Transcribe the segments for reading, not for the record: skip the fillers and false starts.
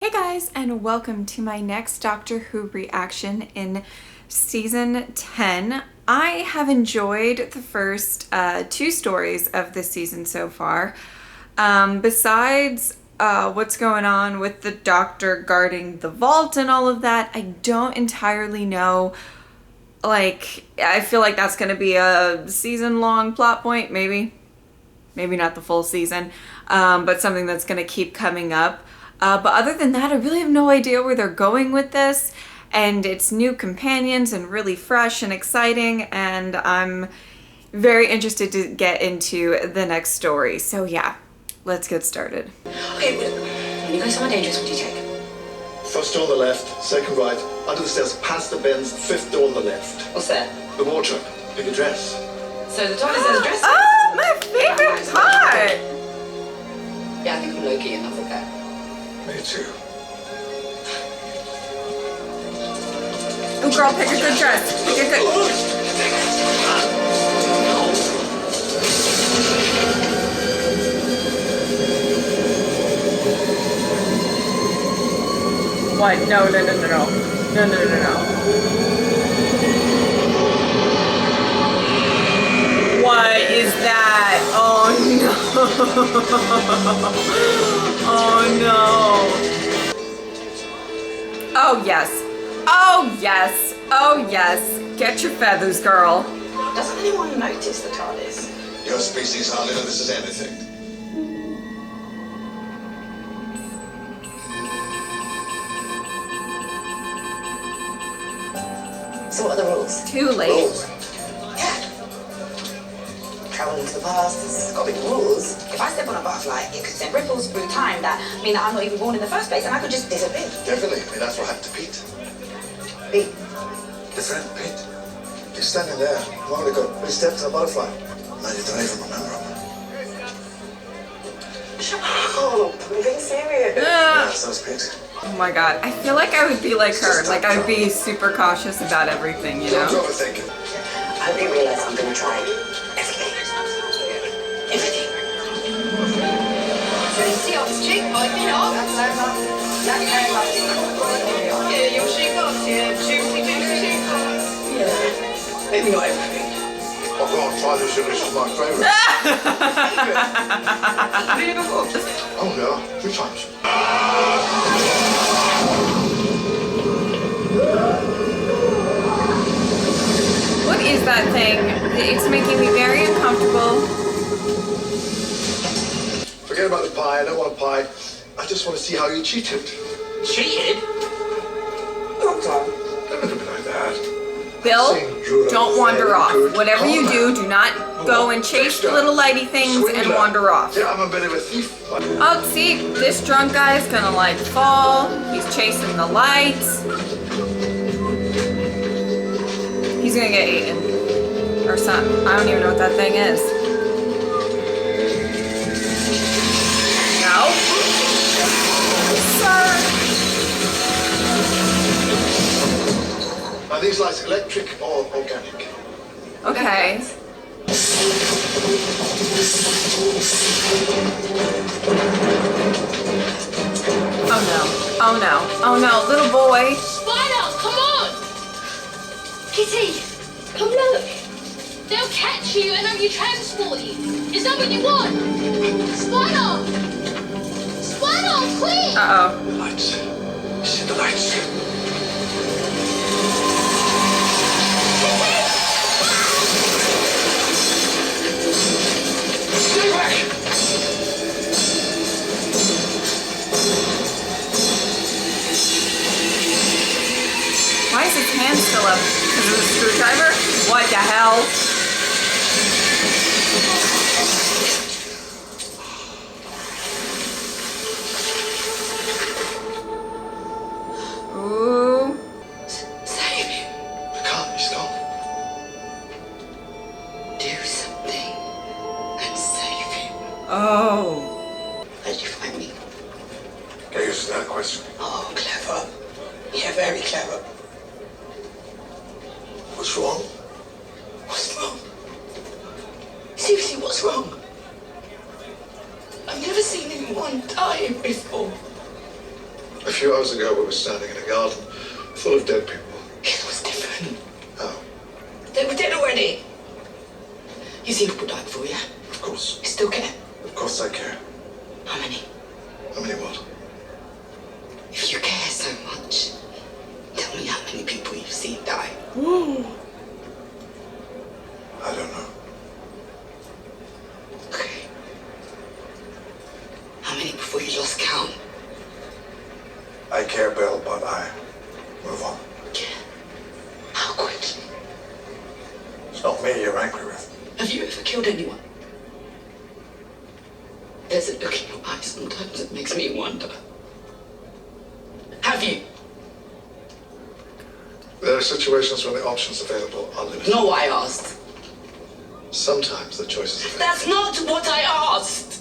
Hey guys, and welcome to my next Doctor Who reaction in season 10. I have enjoyed the first two stories of this season so far. Besides what's going on with the Doctor guarding the vault and all of that, I don't entirely know. Like, I feel like that's going to be a season-long plot point, maybe. Maybe not the full season, but something that's going to keep coming up. But other than that, I really have no idea where they're going with this, and it's new companions and really fresh and exciting, and I'm very interested to get into the next story. So yeah, let's get started. Okay, when you go somewhere dangerous, what do you take? First door on the left, second right, under the stairs, past the bends, fifth door on the left. What's that? The wardrobe, pick a dress. So the toilet says dress. Oh, my favorite part! Yeah, I think I'm low-key enough with that. Me too. Oh girl, pick a good dress. Pick a good... What? No. No. What is that? Oh no. Oh no. Oh yes. Oh yes. Oh yes. Get your feathers, girl. Doesn't anyone notice the TARDIS? Your species hardly notices anything. So what are the rules? Too late. Rules. Yeah. Travel into the past, there's got to be rules. If I step on a butterfly, it could send ripples through time that mean that I'm not even born in the first place and I could just disappear. Definitely. I mean, that's what happened to Pete. Pete. The friend, Pete. He's standing there a moment ago. He stepped on a butterfly. Now you don't even remember him. Shut up. I'm being serious. Yes, that was Pete. Oh my god. I feel like I would be like her. Like I would be super cautious about everything, you Don't know? overthink it. I hope you realize I'm going to try everything. Everything. Maybe not everything. Oh God, try this. This is my favourite. Oh yeah, 3 times. What is that thing? It's making me very uncomfortable. Forget about the pie. I don't want a pie. I just want to see how you cheated. Cheated? What time? Don't look at me like that. Bill, don't wander off. Good. Whatever you do, do not go and chase the little lighty things and wander off. Yeah, I'm a bit of a thief. Oh, see, this drunk guy is gonna like fall. He's chasing the lights. He's gonna get eaten. Or something. I don't even know what that thing is. No. Sir. Are these lights electric or organic? Okay. Oh no. Oh no. Oh no. Little boy. Spider, come on! Kitty, come look. They'll catch you and have you transported. Is that what you want? Spider! Spider, quick! Uh-oh. The lights. See the lights. Stay back! Why is his hand still up? Because of the screwdriver? What the hell? Ooh. Save him. I can't, he's gone. Do something and save him. Oh. How did you find me? Get used to that question. Oh, clever. Yeah, very clever. What's wrong? What's wrong? Seriously, what's wrong? I've never seen anyone die before. A few hours ago, we were standing in a garden full of dead people. It was different. How? They were dead already. You see people died for you. Of course. You still care? Of course I care. How many? How many what? If you care so much, tell me how many people you've seen die. I don't know. Okay. How many before you lost count? I care, Bill, but I move on. How quick? It's not me you're angry with. Have you ever killed anyone? There's a look in your eyes sometimes that makes me wonder. Have you? There are situations when the options available are limited. Not what I asked. Sometimes the choices available. That's not what I asked!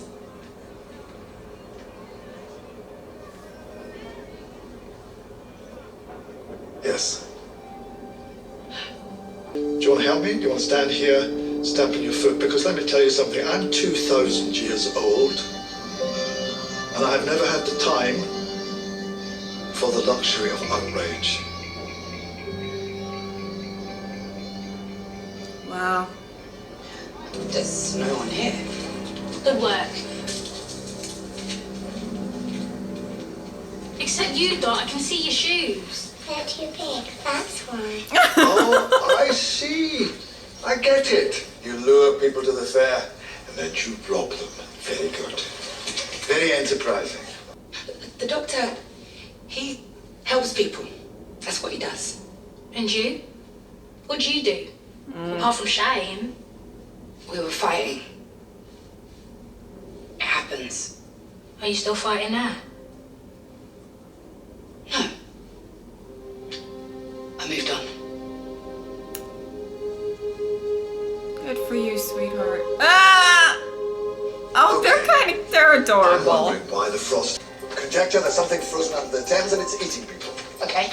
Yes. Do you want to help me? Do you want to stand here, stamping your foot? Because let me tell you something, I'm 2,000 years old, and I've never had the time for the luxury of outrage. Wow. There's no one here. Good work. Except you, Dot. I can see your shoes. They're too big, that's why. Oh, I see. I get it. You lure people to the fair, and then you rob them. Very good. Very enterprising. The doctor, he helps people. That's what he does. And you? What'd you do? Apart from shame. We were fighting. It happens. Are you still fighting now? No. I moved on. Good for you, sweetheart. Ah! Oh, they're I'm adorable. wondering why the frost. Conjecture there's something frozen under the Thames and it's eating people. Okay.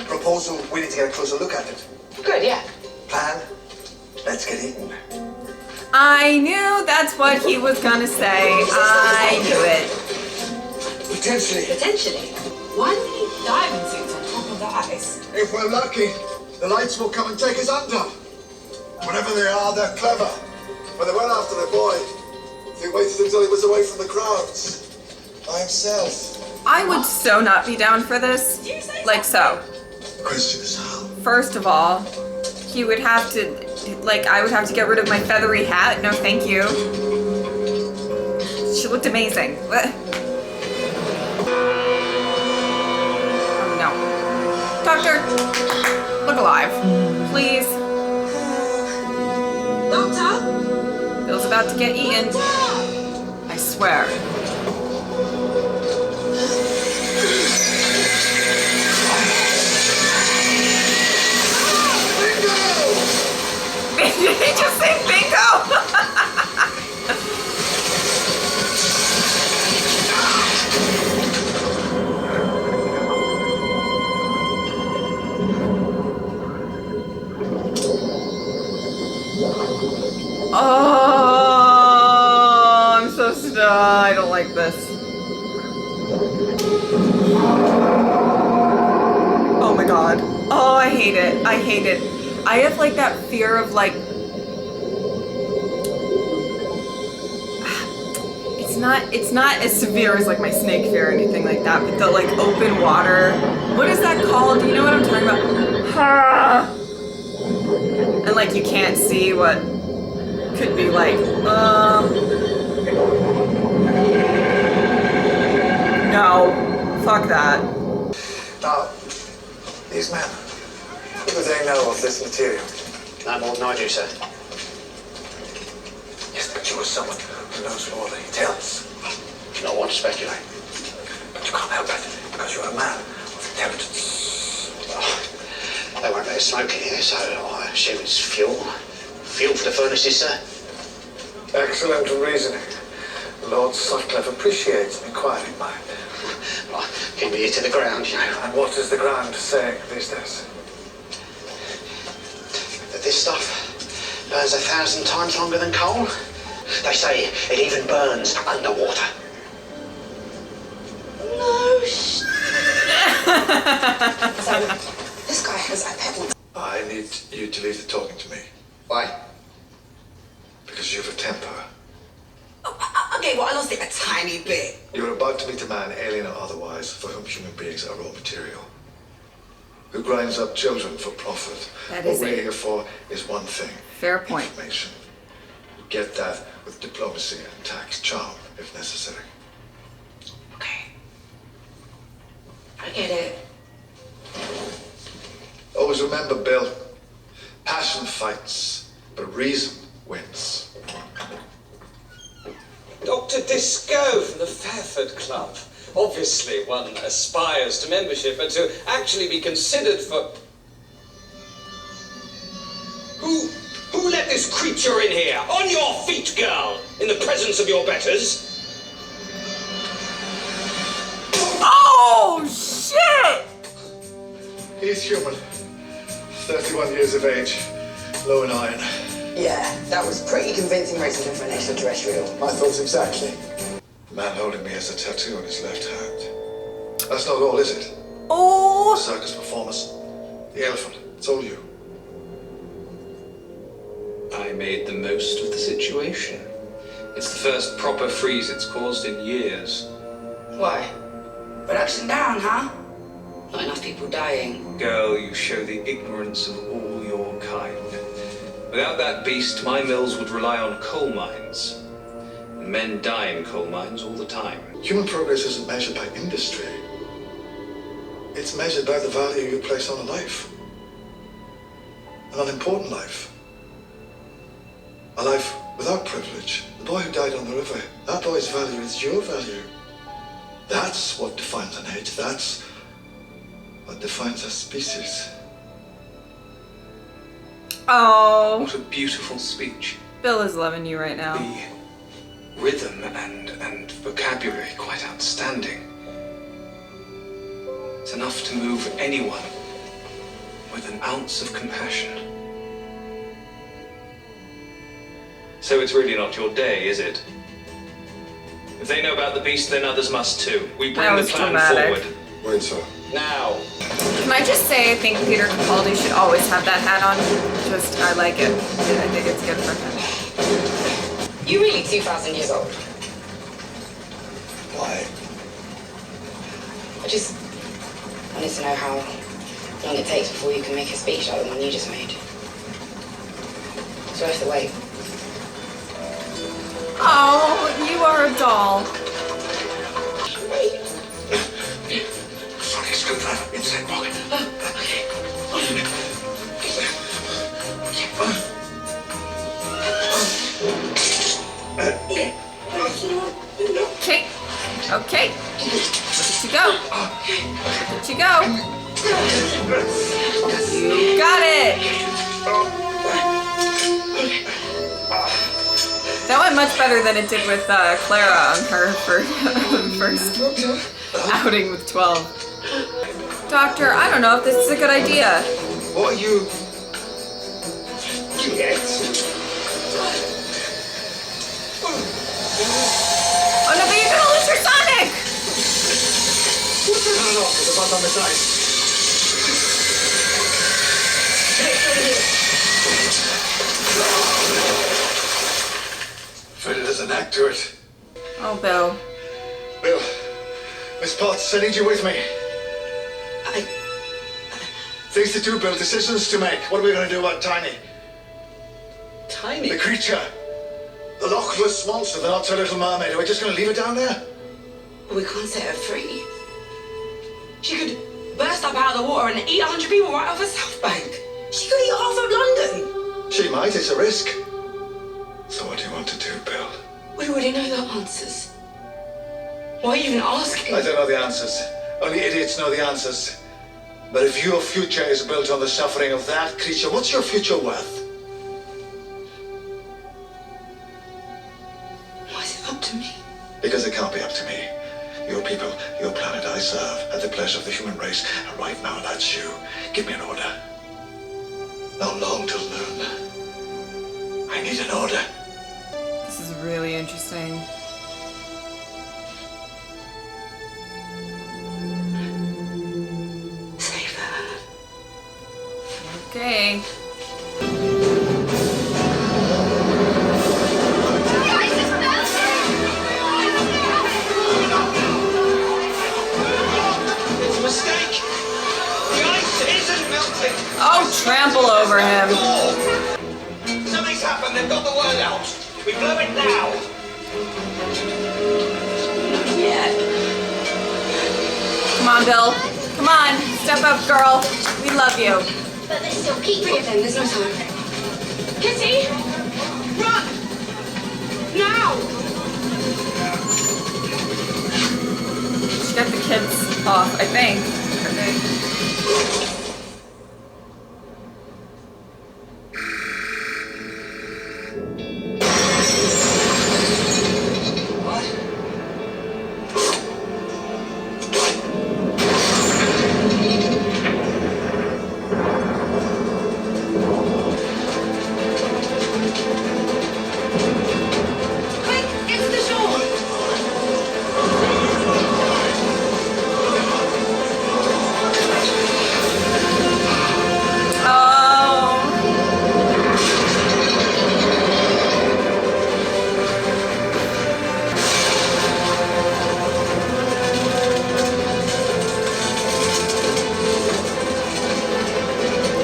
Proposal, we need to get a closer look at it. Good, yeah. Plan, let's get eaten. I knew that's what he was gonna say. I knew it. Potentially. Potentially. Why do we need diving suits on top of the ice? If we're lucky, the lights will come and take us under. Whatever they are, they're clever. When they went after the boy, they waited until he was away from the crowds. By himself. I would so not be down for this. Like so. The question is how. First of all, he would have to, like, I would have to get rid of my feathery hat. No, thank you. She looked amazing. What? Oh, no. Doctor, look alive. Please. Doctor? Bill's about to get eaten. I swear. Did he just say bingo? Oh, I'm so stuck. I don't like this. Oh my god. Oh, I hate it. I hate it. I have like that fear of like, it's not as severe as like my snake fear or anything like that, but the like open water, what is that called? Do you know what I'm talking about? And like you can't see what could be like, no, fuck that. Now, these men, what do they know of this material? No more than I do, sir. Yes, but you are someone who knows more than he tells. Do not want to speculate. But you can't help it, because you're a man of intelligence. Well, they won't let us smoke in here, so I assume it's fuel. Fuel for the furnaces, sir. Excellent reasoning. Lord Sutcliffe appreciates an inquiring mind. Well, keep me ear to the ground, you know. And what is the ground saying these days? That this stuff burns 1,000 times longer than coal. They say it even burns underwater. No sh... So, this guy has a pebble. I need you to leave the talking to me. Why? Because you have a temper. Okay, well, I lost it a tiny bit. You're about to meet a man, alien or otherwise, for whom human beings are raw material. Who grinds up children for profit. That What is we're it. here for is one thing. Fair point. Information. You get that with diplomacy and tact, charm, if necessary. Okay. I get it. Always remember, Bill, passion fights, but reason wins. Dr. Disco from the Fairford Club. Obviously, one aspires to membership, but to actually be considered for... Who let this creature in here? On your feet, girl! In the presence of your betters? Oh, shit! He's human. 31 years of age. Low in iron. Yeah, that was pretty convincing racism for an extraterrestrial. My thoughts exactly. The man holding me has a tattoo on his left hand. That's not all, is it? Oh! Circus performers. The elephant. It's all you. I made the most of the situation. It's the first proper freeze it's caused in years. Why? Production down, huh? Not enough people dying. Girl, you show the ignorance of all your kind. Without that beast, my mills would rely on coal mines. And men die in coal mines all the time. Human progress isn't measured by industry. It's measured by the value you place on a life. An unimportant life. A life without privilege. The boy who died on the river, that boy's value is your value. That's what defines an age. That's what defines a species. Oh, What a beautiful speech. Bill is loving you right now. The rhythm and vocabulary quite outstanding. It's enough to move anyone with an ounce of compassion. So it's really not your day, is it? If they know about the beast, then others must too. We That bring the was plan dramatic. forward. Wait, sir. Now. Can I just say I think Peter Capaldi should always have that hat on? I like it. I think it's good for him. You really 2,000 years old? Why? I just wanted to know how long it takes before you can make a speech like the one you just made. It's worth the wait. Oh, you are a doll. Sorry, screwdriver inside pocket. Okay. Okay. Look at you go. Look at you go. You got it. That went much better than it did with Clara on her first outing with 12. Doctor, I don't know if this is a good idea. What are you? Oh no, but you're gonna lose your Sonic! Turn it off. There's a bug on this ice. Afraid it has a knack to it. Oh, Bill. Bill, Miss Potts, I need you with me. Things to do, Bill. Decisions to make. What are we going to do about Tiny? Tiny. The creature. The Loch Ness monster, the not so little mermaid. Are we just going to leave her down there? We can't set her free. She could burst up out of the water and eat 100 people right off a South Bank. She could eat half of London. She might. It's a risk. So what do you want to do, Bill? We already know the answers. Why are you even asking? I don't know the answers. Only idiots know the answers. But if your future is built on the suffering of that creature, what's your future worth? Why is it up to me? Because it can't be up to me. Your people, your planet I serve, at the pleasure of the human race. And right now, that's you. Give me an order. Not long till noon. I need an order. This is really interesting. Okay. It's a mistake. The ice isn't melting. Oh, trample over him. Something's happened. They've got the word out. We blow it now. Yeah. Come on, Bill. Come on. Step up, girl. We love you. But there's still keep three of them. There's no time. Kitty! Run! Now! She got the kids off, I think. Quick, get to the shore!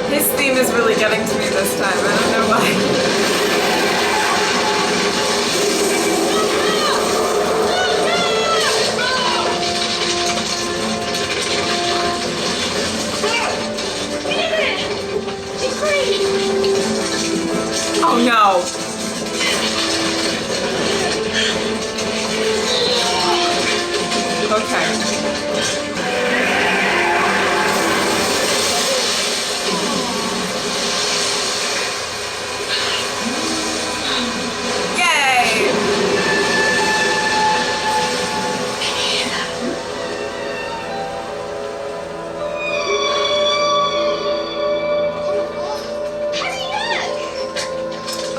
His theme is really getting to me this time. I don't know why. She's free! Oh no. Okay. Yay!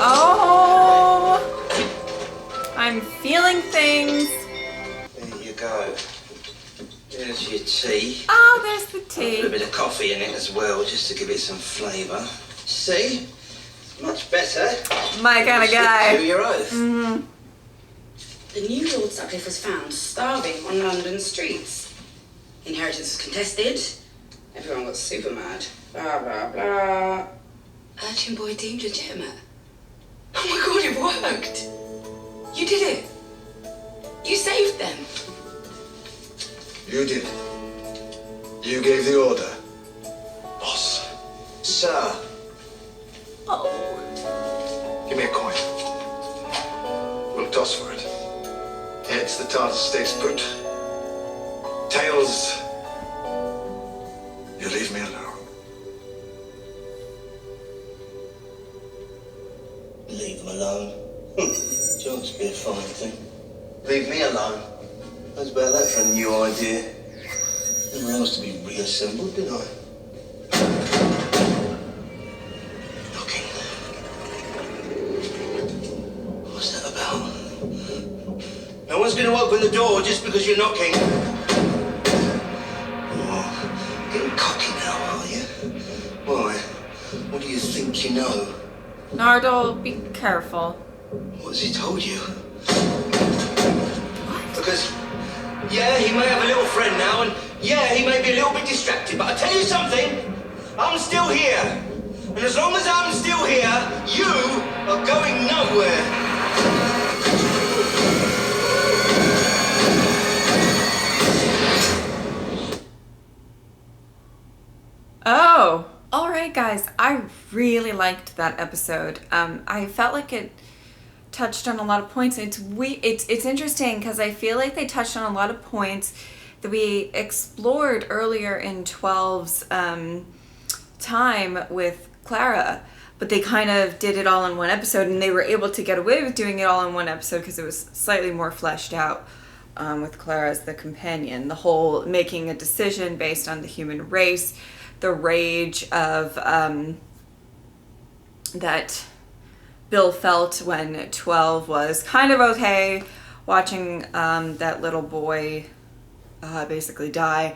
Oh, I'm feeling things. There you go. There's your tea. Oh, there's the Put a tea. bit of coffee in it as well, just to give it some flavour. See? It's much better. My kind of Stick to guy. your oath. The new Lord Sutcliffe was found starving on London streets. Inheritance was contested. Everyone got super mad. Blah, blah, blah. Urchin boy deemed legitimate. Oh my god, it worked! You did it! You saved them! You did. You gave the order. Boss. Sir, Oh. Give me a coin. We'll toss for it. Heads, the Tartar stays put. Tails, you leave me alone. leave them alone. Jones be a fine thing. Leave me alone. How's about that for a new idea? Never asked to be reassembled, did I? Knocking. What's that about? No one's going to open the door just because you're knocking. Oh, getting cocky now, are you? Why? What do you think you know? Nardole, be careful. What's he told you? Because, yeah, he may have a little friend now, and yeah, he may be a little bit distracted, but I tell you something, I'm still here. And as long as I'm still here, you are going nowhere. Oh, all right, guys. I really liked that episode. I felt like it touched on a lot of points. It's interesting because I feel like they touched on a lot of points that we explored earlier in 12's time with Clara, but they kind of did it all in one episode, and they were able to get away with doing it all in one episode because it was slightly more fleshed out. With Clara as the companion, the whole making a decision based on the human race, the rage of that Bill felt when 12 was kind of okay watching that little boy basically die.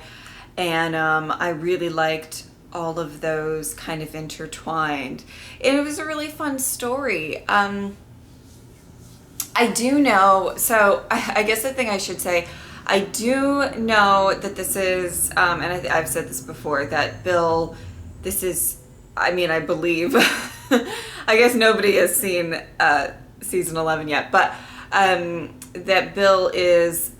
And I really liked all of those kind of intertwined. It was a really fun story. I do know, so I guess the thing I should say, I do know that this is, and I've said this before, that Bill, this is, I mean, I believe, I guess nobody has seen season 11 yet, but that Bill is,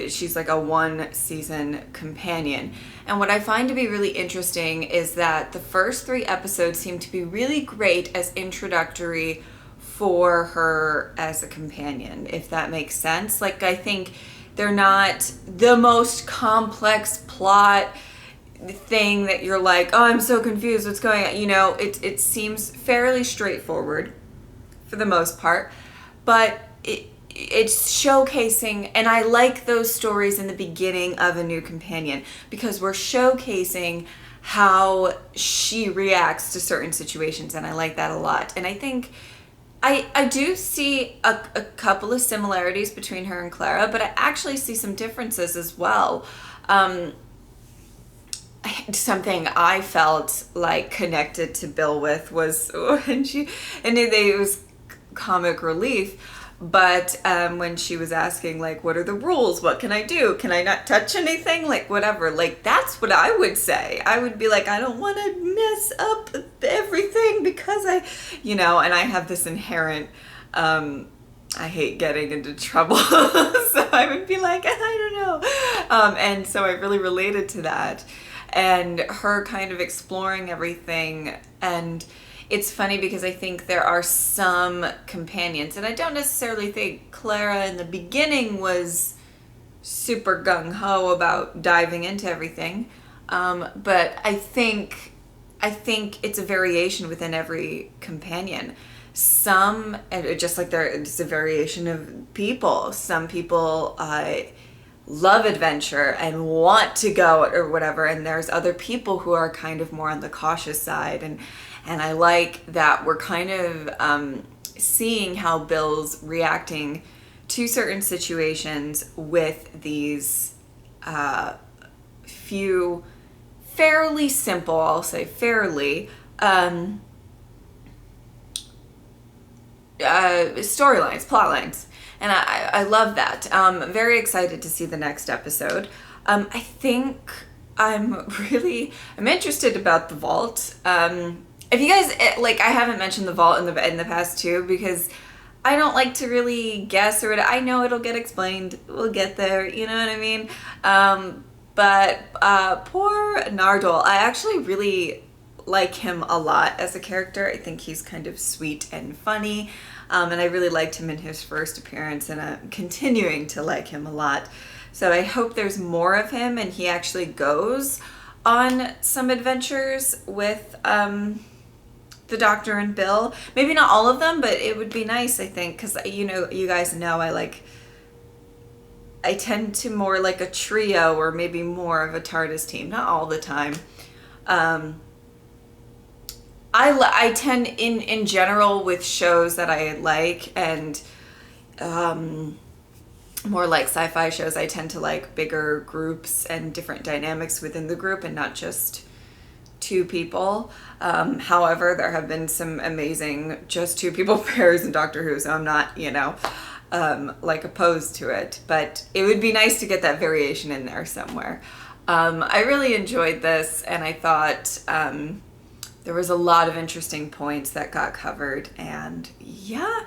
she's like a 1-season companion. And what I find to be really interesting is that the first 3 episodes seem to be really great as introductory for her as a companion, if that makes sense. Like, I think they're not the most complex plot thing that you're like, oh, I'm so confused, what's going on? You know, it seems fairly straightforward for the most part, but it's showcasing, and I like those stories in the beginning of a new companion because we're showcasing how she reacts to certain situations, and I like that a lot. And I think I do see a couple of similarities between her and Clara, but I actually see some differences as well. Something I felt like connected to Bill with was when it was comic relief, but when she was asking, like, what are the rules? What can I do? Can I not touch anything? Like, whatever. Like, that's what I would say. I would be like, I don't want to mess up everything because and I have this inherent, I hate getting into trouble. So I would be like, I don't know. And so I really related to that. And her kind of exploring everything. And it's funny because I think there are some companions, and I don't necessarily think Clara in the beginning was super gung-ho about diving into everything. But I think it's a variation within every companion. Some, just like it's a variation of people. Some people love adventure and want to go or whatever, and there's other people who are kind of more on the cautious side, and I like that we're kind of seeing how Bill's reacting to certain situations with these few fairly simple, I'll say fairly, storylines, plot lines. And I love that. Very excited to see the next episode. I think I'm interested about the vault. If you guys, like, I haven't mentioned the vault in the past too, because I don't like to really guess, or I know it'll get explained. We'll get there, you know what I mean? But poor Nardole, I actually really like him a lot as a character. I think he's kind of sweet and funny. And I really liked him in his first appearance, and I'm continuing to like him a lot. So I hope there's more of him, and he actually goes on some adventures with the Doctor and Bill. Maybe not all of them, but it would be nice, I think, because you guys know I tend to more like a trio or maybe more of a TARDIS team. Not all the time. I tend in general with shows that I like, and more like sci-fi shows, I tend to like bigger groups and different dynamics within the group and not just 2 people. However, there have been some amazing just 2 people pairs in Doctor Who, so I'm not, like opposed to it, but it would be nice to get that variation in there somewhere. I really enjoyed this, and I thought there was a lot of interesting points that got covered, and yeah,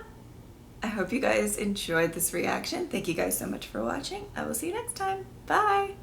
I hope you guys enjoyed this reaction. Thank you guys so much for watching. I will see you next time. Bye!